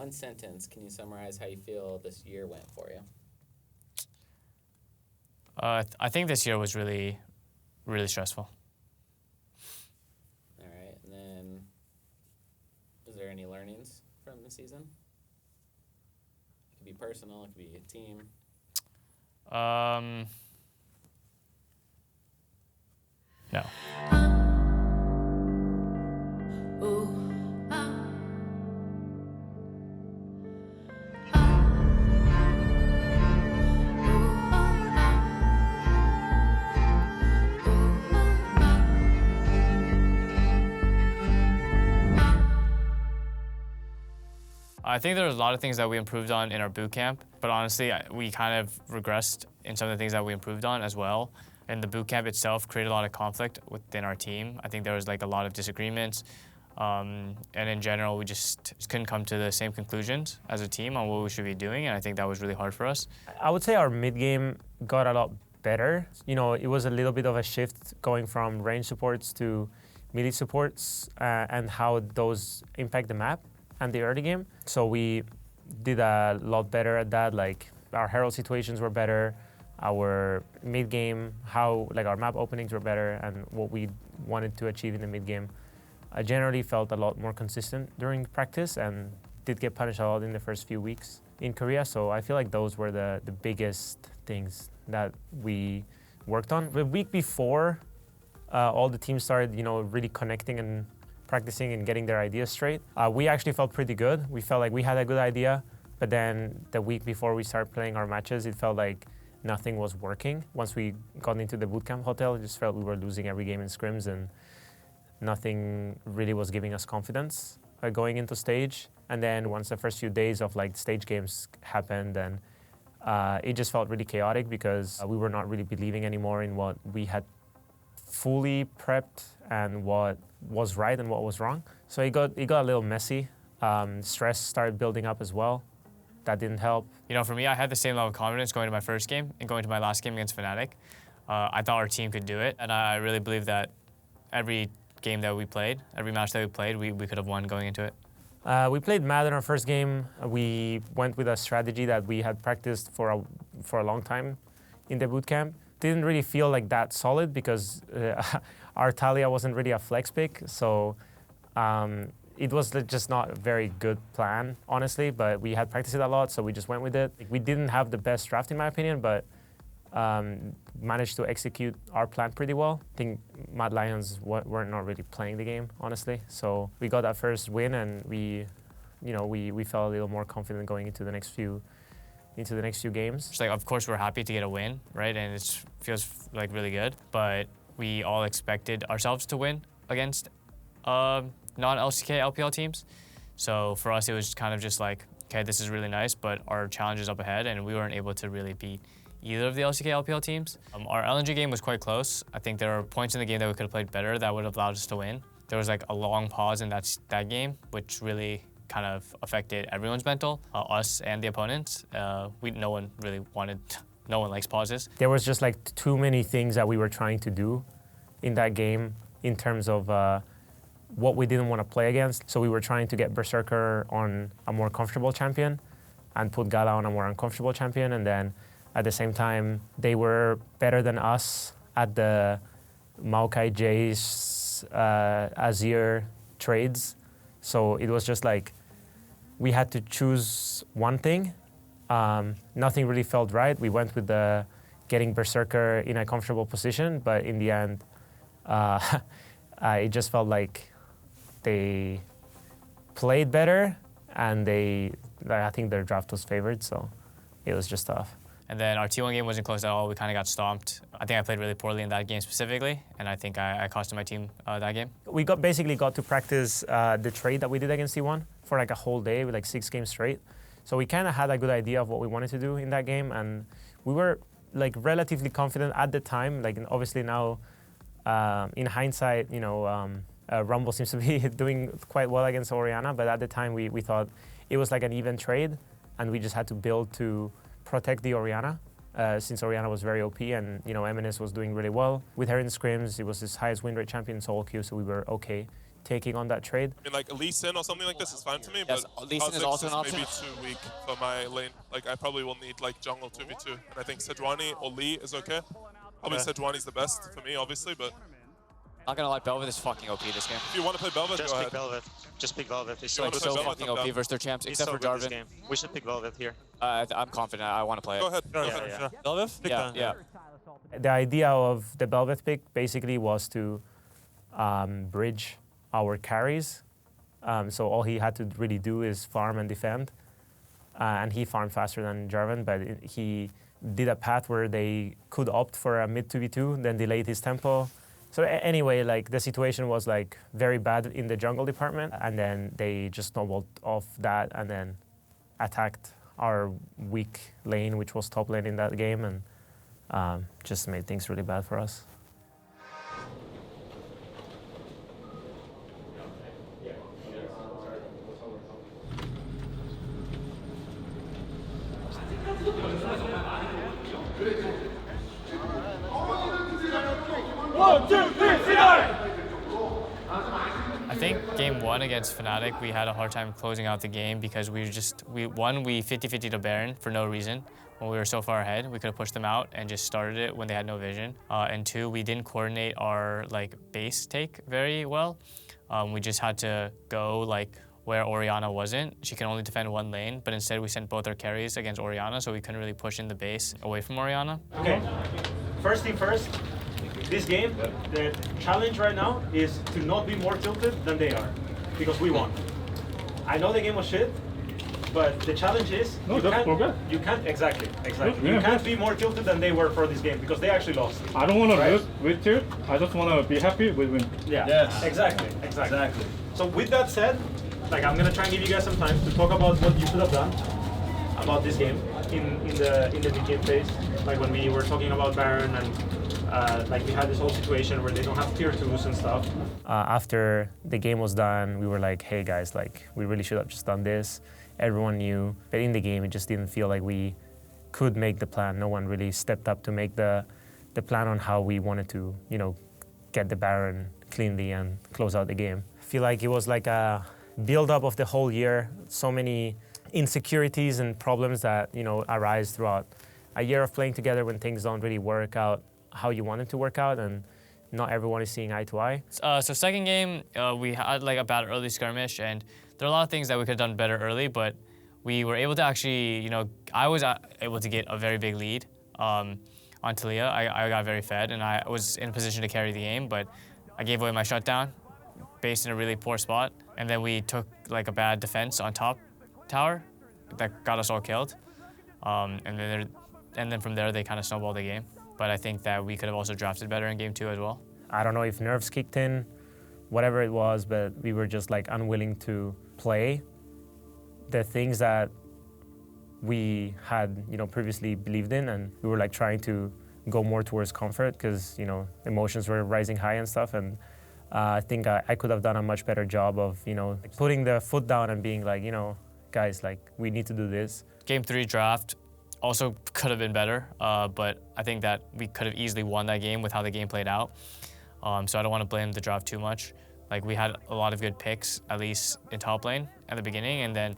one sentence, can you summarize how you feel this year went for you? I think this year was really, really stressful. All right, and then is there any learnings from the season? It could be personal, it could be a team. No. I think there was a lot of things that we improved on in our boot camp, but honestly, we kind of regressed in some of the things that we improved on as well. And the boot camp itself created a lot of conflict within our team. I think there was like a lot of disagreements, and in general, we just couldn't come to the same conclusions as a team on what we should be doing, and I think that was really hard for us. I would say our mid-game got a lot better. You know, it was a little bit of a shift going from range supports to melee supports, and how those impact the map and the early game. So we did a lot better at that. Like our herald situations were better, our mid-game, how like our map openings were better, and what we wanted to achieve in the mid-game. I generally felt a lot more consistent during practice and did get punished a lot in the first few weeks in Korea. So I feel like those were the biggest things that we worked on. The week before, all the teams started, you know, really connecting and practicing and getting their ideas straight. We actually felt pretty good. We felt like we had a good idea, but then the week before we started playing our matches, it felt like nothing was working. Once we got into the bootcamp hotel, it just felt we were losing every game in scrims and nothing really was giving us confidence going into stage. And then once the first few days of like stage games happened, and it just felt really chaotic because we were not really believing anymore in what we had fully prepped and what was right and what was wrong. So it got a little messy. Stress started building up as well. That didn't help. You know, for me, I had the same level of confidence going to my first game and going to my last game against FNATIC. I thought our team could do it, and I really believe that every game that we played, every match that we played, we could have won going into it. We played mad in our first game. We went with a strategy that we had practiced for a long time in the bootcamp. Didn't really feel like that solid because our Talia wasn't really a flex pick, so it was just not a very good plan, honestly, but we had practiced it a lot, so we just went with it. We didn't have the best draft, in my opinion, but managed to execute our plan pretty well. I think Mad Lions were not really playing the game, honestly, so we got that first win, and we felt a little more confident going into the next few games. Just like, of course, we're happy to get a win, right? And it feels like really good. But we all expected ourselves to win against non-LCK LPL teams. So for us, it was kind of just like, okay, this is really nice, but our challenge is up ahead, and we weren't able to really beat either of the LCK LPL teams. Our LNG game was quite close. I think there were points in the game that we could have played better that would have allowed us to win. There was like a long pause in that game, which really kind of affected everyone's mental, us and the opponents. No one likes pauses. There was just like too many things that we were trying to do in that game in terms of what we didn't want to play against. So we were trying to get Berserker on a more comfortable champion and put Gala on a more uncomfortable champion, and then at the same time, they were better than us at the Maokai Jace, Azir trades. So it was just like, we had to choose one thing. Nothing really felt right. We went with the getting Berserker in a comfortable position, but in the end, it just felt like they played better, and I think their draft was favored, so it was just tough. And then our T1 game wasn't close at all. We kind of got stomped. I think I played really poorly in that game specifically, and I think I costed my team that game. We basically got to practice the trade that we did against T1 for like a whole day with like 6 games straight. So we kind of had a good idea of what we wanted to do in that game, and we were like relatively confident at the time. Like obviously now, in hindsight, Rumble seems to be doing quite well against Orianna, but at the time we thought it was like an even trade, and we just had to build to protect the Orianna, since Orianna was very OP, and Eminence was doing really well with her in scrims. It was his highest win rate champion in solo queue, so we were okay taking on that trade. I mean, like, Lee Sin or something like this is fine for me, Yes, but Lee Sin is Kha'Zix also an option. maybe too weak for my lane. Like, I probably will need, like, jungle 2v2. And I think Sejuani or Lee is okay. Probably Sejuani's the best for me, obviously, but Not gonna lie, Belveth is fucking OP this game. if you want to play Belveth, Just go pick ahead. Velvet. Just pick Velvet. He's You so, wanna Like, play so Belveth, fucking I'm OP down. versus their champs, he's except so for good this Jarvan. game. We should pick Velvet here. I'm confident. I want to play it. Go ahead. Go Yeah, ahead. yeah. Belveth? Pick Yeah, that. yeah. The idea of the Belveth pick basically was to bridge our carries. So all he had to really do is farm and defend. And he farmed faster than Jarvan, but he did a path where they could opt for a mid 2v2, then delayed his tempo. So anyway, like the situation was like very bad in the jungle department, and then they just snowballed off that and then attacked our weak lane, which was top lane in that game, and just made things really bad for us. I think game 1 against FNATIC, we had a hard time closing out the game because we 50-50'd a Baron for no reason. When we were so far ahead, we could have pushed them out and just started it when they had no vision. And 2, we didn't coordinate our base take very well. We just had to go where Orianna wasn't. She can only defend one lane, but instead we sent both our carries against Orianna, so we couldn't really push in the base away from Orianna. Okay, first thing first, this game, the challenge right now is to not be more tilted than they are, because we won. I know the game was shit, but the challenge is you can't exactly. You can't be more tilted than they were for this game, because they actually lost. I don't want to lose with you. I just want to be happy with win. Yeah, Yes. exactly. So with that said, I'm gonna try and give you guys some time to talk about what you should have done about this game in the mid game phase, when we were talking about Baron and we had this whole situation where they don't have tier 2s and stuff. After the game was done, we were like, hey guys, we really should have just done this. Everyone knew, but in the game, it just didn't feel like we could make the plan. No one really stepped up to make the plan on how we wanted to, get the Baron cleanly and close out the game. I feel like it was like a build-up of the whole year. So many insecurities and problems that, arise throughout a year of playing together when things don't really work out how you want them to work out, and not everyone is seeing eye to eye. So second game, we had a bad early skirmish, and there are a lot of things that we could have done better early, but we were able to actually, I was able to get a very big lead on Talia. I got very fed, and I was in a position to carry the game, but I gave away my shutdown based in a really poor spot, and then we took a bad defense on top tower that got us all killed, and then from there they kind of snowballed the game. But I think that we could have also drafted better in game 2 as well. I don't know if nerves kicked in, whatever it was, but we were just unwilling to play the things that we had previously believed in, and we were trying to go more towards comfort because emotions were rising high and stuff, and I think I could have done a much better job of putting the foot down and being guys, we need to do this. Game 3 draft also could have been better, but I think that we could have easily won that game with how the game played out. So I don't want to blame the draft too much. We had a lot of good picks, at least in top lane at the beginning, and then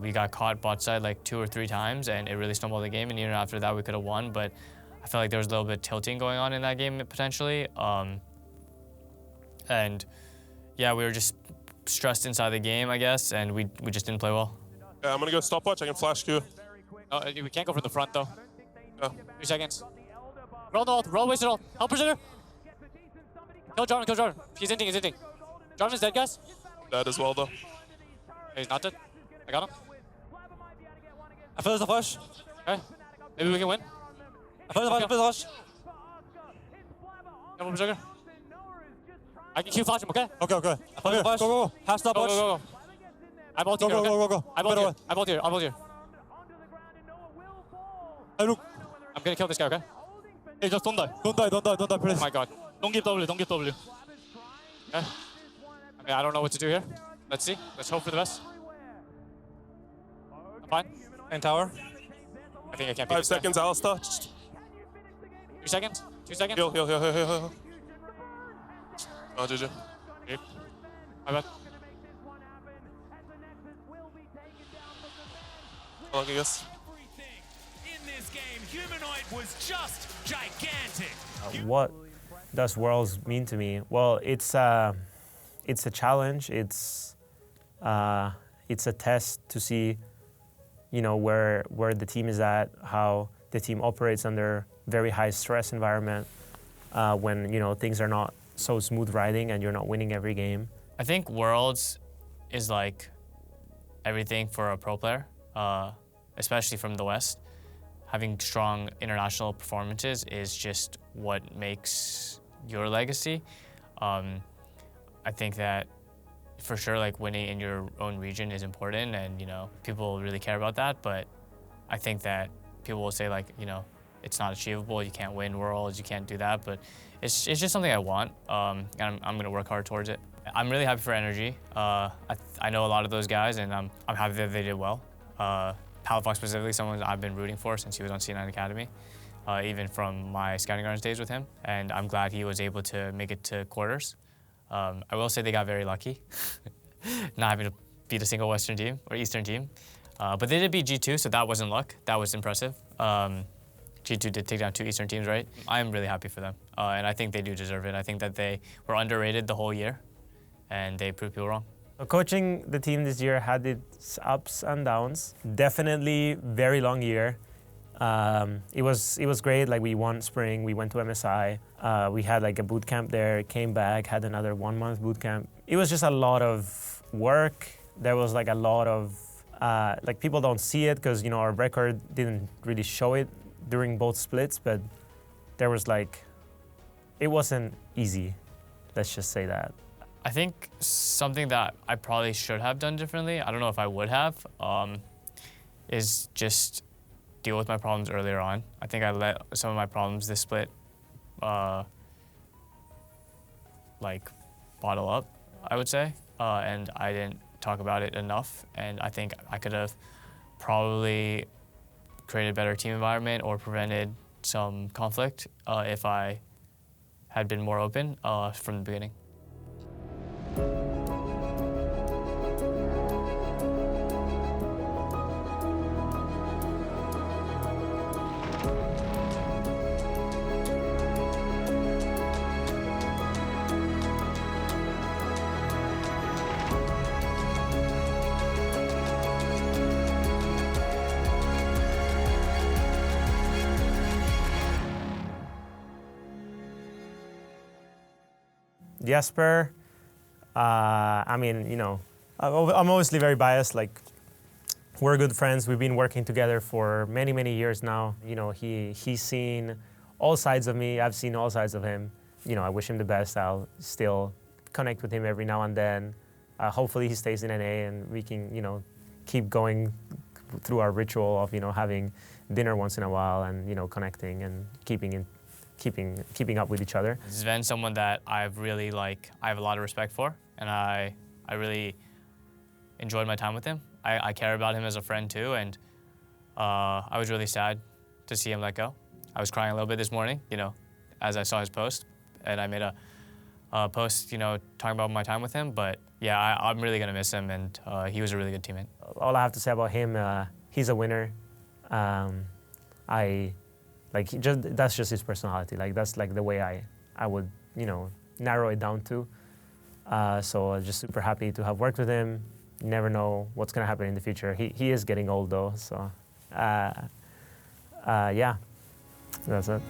we got caught bot side 2 or 3 times, and it really snowballed the game, and even after that we could have won, but I felt like there was a little bit of tilting going on in that game potentially. And yeah, we were just stressed inside the game, I guess, and we just didn't play well. Yeah, I'm going to go stopwatch. I can flash Q. Oh, we can't go from the front though. Yeah. 3 seconds. Roll the ult, waste it all. Help her. Kill Jordan. He's inting. Jordan's dead, guys. Dead as well, though. He's not dead. I got him. I feel there's a flash. Okay. Maybe we can win. I feel there's a flash. Come on, Sugar. I can Q flash him, okay? Okay. I feel the flash. Go. Half stop watch. Go. I'm ulting here, okay? Go. I'm ulting here. Hey, look. I'm gonna kill this guy, okay? Hey, just don't die, please. Oh my god. Don't give W. Okay. I mean, I don't know what to do here. Let's see. Let's hope for the best. I'm fine. And tower. I think I can't beat 5 this guy. seconds, Alistar. 2 seconds? 2 seconds? Heal. Oh, GG. Okay. My bad. How long, I guess? In this game, Humanoid was just gigantic. What does Worlds mean to me? Well, it's a challenge. It's a test to see, you know, where the team is at, how the team operates under very high stress environment, when, you know, things are not so smooth riding and you're not winning every game. I think Worlds is like everything for a pro player, especially from the West. Having strong international performances is just what makes your legacy. I think that for sure, like winning in your own region is important, and you know people really care about that. But I think that people will say like, you know, it's not achievable. You can't win Worlds. You can't do that. But it's just something I want, and I'm gonna work hard towards it. I'm really happy for Energy. I know a lot of those guys, and I'm happy that they did well. Palafox specifically, someone I've been rooting for since he was on C9 Academy, even from my scouting grounds days with him. And I'm glad he was able to make it to quarters. I will say they got very lucky, not having to beat a single Western team or Eastern team. But they did beat G2, so that wasn't luck. That was impressive. G2 did take down 2 Eastern teams, right? I'm really happy for them, and I think they do deserve it. I think that they were underrated the whole year, and they proved people wrong. Coaching the team this year had its ups and downs. Definitely very long year. It was great. Like we won spring, we went to MSI. We had like a boot camp there, came back, had another 1-month boot camp. It was just a lot of work. There was like a lot of, like people don't see it because, you know, our record didn't really show it during both splits, but there was like, it wasn't easy. Let's just say that. I think something that I probably should have done differently, I don't know if I would have, is just deal with my problems earlier on. I think I let some of my problems this split like bottle up, I would say, and I didn't talk about it enough, and I think I could have probably created a better team environment or prevented some conflict if I had been more open from the beginning. Jesper, I mean, you know, I'm obviously very biased. Like, we're good friends. We've been working together for many, many years now. You know, he's seen all sides of me. I've seen all sides of him. You know, I wish him the best. I'll still connect with him every now and then. Hopefully he stays in NA and we can, you know, keep going through our ritual of, you know, having dinner once in a while and, you know, connecting and keeping up with each other. Zven's someone that I have a lot of respect for, and I really enjoyed my time with him. I care about him as a friend too, and I was really sad to see him let go. I was crying a little bit this morning, you know, as I saw his post, and I made a post, you know, talking about my time with him. But yeah, I'm really gonna miss him, and he was a really good teammate. All I have to say about him, he's a winner. That's just his personality. Like that's like the way I would, you know, narrow it down to. So I'm just super happy to have worked with him. You never know what's gonna happen in the future. He is getting old though, so yeah, that's it.